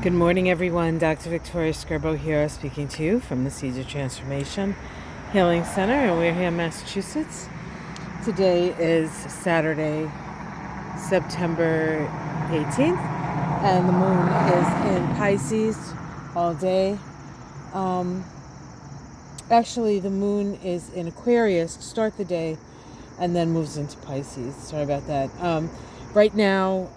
Good morning, everyone. Dr. Victoria Scarbo here, speaking to you from the Seeds of Transformation Healing Center, and we're here in Massachusetts. Today is Saturday, September 18th, and the moon is in Pisces all day. Actually, the moon is in Aquarius to start the day, and then moves into Pisces. Sorry about that. Right now,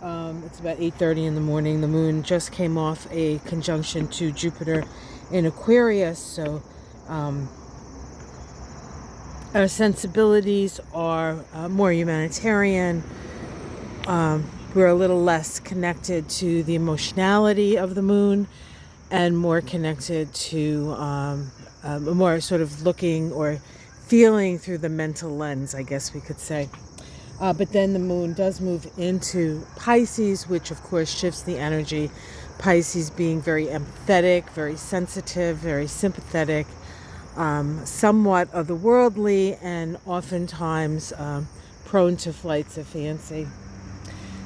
it's about 8:30 in the morning. The moon just came off a conjunction to Jupiter in Aquarius, so our sensibilities are more humanitarian. We're a little less connected to the emotionality of the moon and more connected to more sort of looking or feeling through the mental lens, I guess we could say. But then the moon does move into Pisces, which of course shifts the energy. Pisces being very empathetic, very sensitive, very sympathetic, somewhat otherworldly, and oftentimes prone to flights of fancy.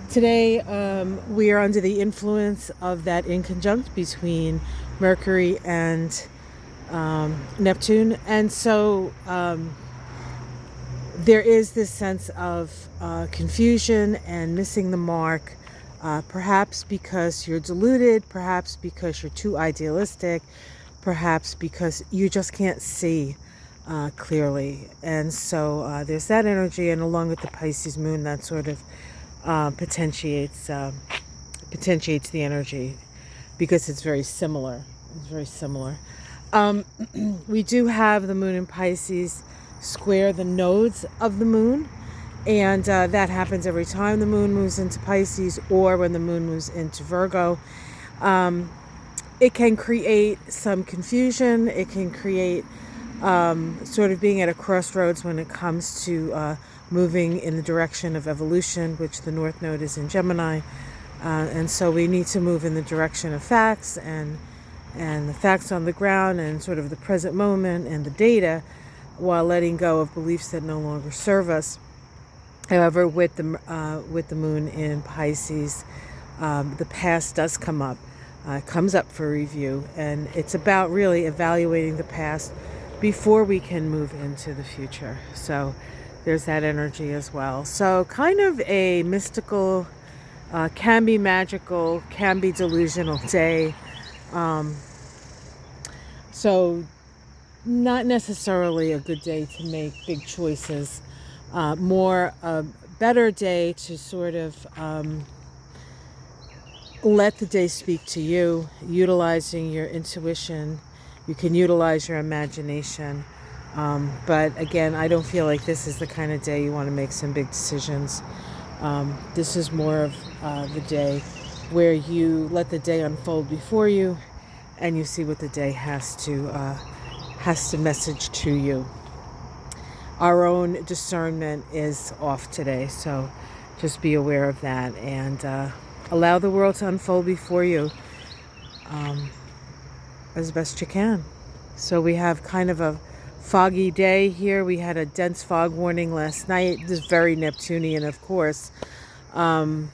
Today, we are under the influence of that inconjunct between Mercury and Neptune. And so there is this sense of confusion and missing the mark, perhaps because you're deluded, perhaps because you're too idealistic, perhaps because you just can't see clearly. And so there's that energy, and along with the Pisces moon, that sort of potentiates the energy because it's very similar. It's very similar. We do have the moon in Pisces square the nodes of the moon, and that happens every time the moon moves into Pisces or when the moon moves into Virgo. It can create some confusion. It can create sort of being at a crossroads when it comes to moving in the direction of evolution, which the North Node is in Gemini, and so we need to move in the direction of facts and the facts on the ground and sort of the present moment and the data, while letting go of beliefs that no longer serve us. However, with the moon in Pisces, the past does come up. It comes up for review, and it's about really evaluating the past before we can move into the future. So there's that energy as well. So kind of a mystical, can be magical, can be delusional day. So not necessarily a good day to make big choices. More a better day to sort of let the day speak to you, utilizing your intuition. You can utilize your imagination. But again, I don't feel like this is the kind of day you want to make some big decisions. This is more of the day where you let the day unfold before you and you see what the day has to message to you. Our own discernment is off today, so just be aware of that and allow the world to unfold before you as best you can. So we have kind of a foggy day here. We had a dense fog warning last night. This is very Neptunian, of course. And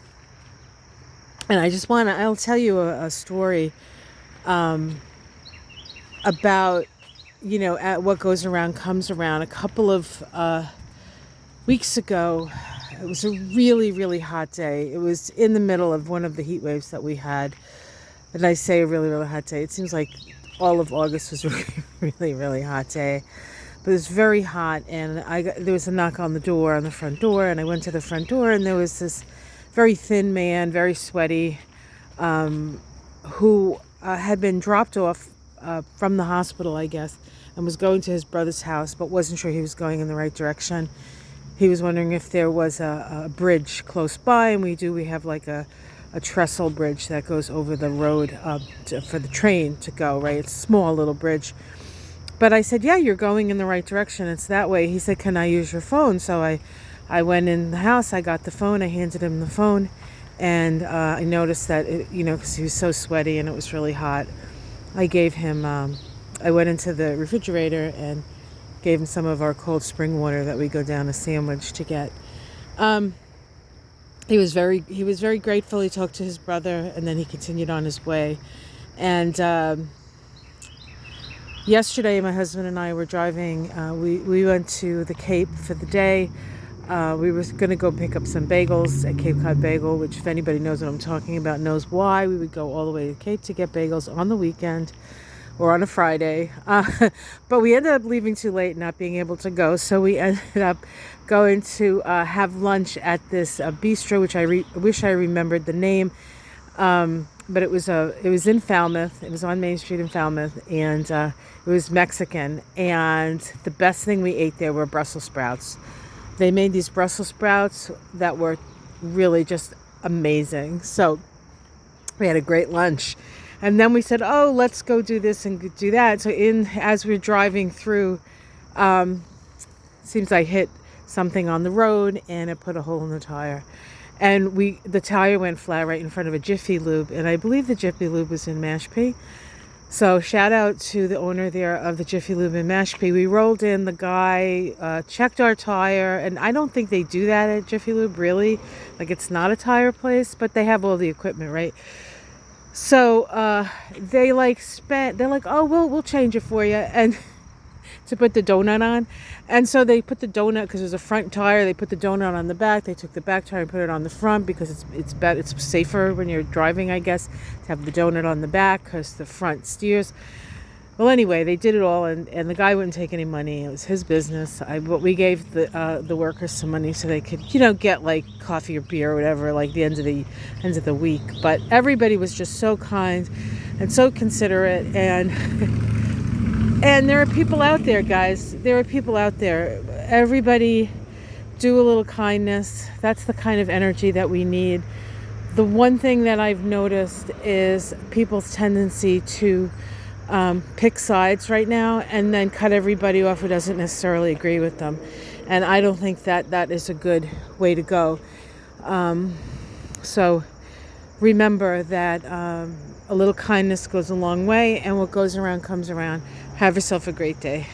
I'll tell you a story about, at what goes around comes around. A couple of weeks ago, it was a really, really hot day. It was in the middle of one of the heat waves that we had. And I say a really, really hot day. It seems like all of August was a really, really hot day. But it was very hot, and there was a knock on the front door, and I went to the front door, and there was this very thin man, very sweaty, who had been dropped off from the hospital, I guess, and was going to his brother's house, but wasn't sure he was going in the right direction. He was wondering if there was a bridge close by, and we have like a trestle bridge that goes over the road for the train to go, right? It's a small little bridge. But I said, yeah, you're going in the right direction. It's that way. He said, can I use your phone? So I went in the house, I got the phone, I handed him the phone, and I noticed that, because he was so sweaty and it was really hot, I gave him, I went into the refrigerator and gave him some of our cold spring water that we go down a sandwich to get. he was very grateful. He talked to his brother, and then he continued on his way. And yesterday, my husband and I were driving. We went to the Cape for the day. We were going to go pick up some bagels at Cape Cod Bagel, which, if anybody knows what I'm talking about, knows why we would go all the way to Cape to get bagels on the weekend or on a Friday. But we ended up leaving too late, not being able to go. So we ended up going to have lunch at this bistro, which I wish I remembered the name. But it was in Falmouth. It was on Main Street in Falmouth, and it was Mexican. And the best thing we ate there were Brussels sprouts. They made these Brussels sprouts that were really just amazing. So we had a great lunch. And then we said, oh, let's go do this and do that. So as we're driving through, seems I hit something on the road and it put a hole in the tire. And the tire went flat right in front of a Jiffy Lube. And I believe the Jiffy Lube was in Mashpee. So shout out to the owner there of the Jiffy Lube in Mashpee. We rolled in, the guy checked our tire, and I don't think they do that at Jiffy Lube, really. Like, it's not a tire place, but they have all the equipment, right? So they're like, oh, we'll change it for you, and to put the donut on. And so they put the donut, because there's a front tire, they put the donut on the back. They took the back tire and put it on the front because it's better, it's safer when you're driving, I guess, to have the donut on the back because the front steers. Well, anyway, they did it all, and the guy wouldn't take any money. It was his business. But we gave the workers some money so they could, get like coffee or beer or whatever, like the end of the week. But everybody was just so kind and so considerate, and there are people out there, guys. There are people out there. Everybody do a little kindness. That's the kind of energy that we need. The one thing that I've noticed is people's tendency to pick sides right now and then cut everybody off who doesn't necessarily agree with them. And I don't think that is a good way to go. So remember that a little kindness goes a long way, and what goes around comes around. Have yourself a great day.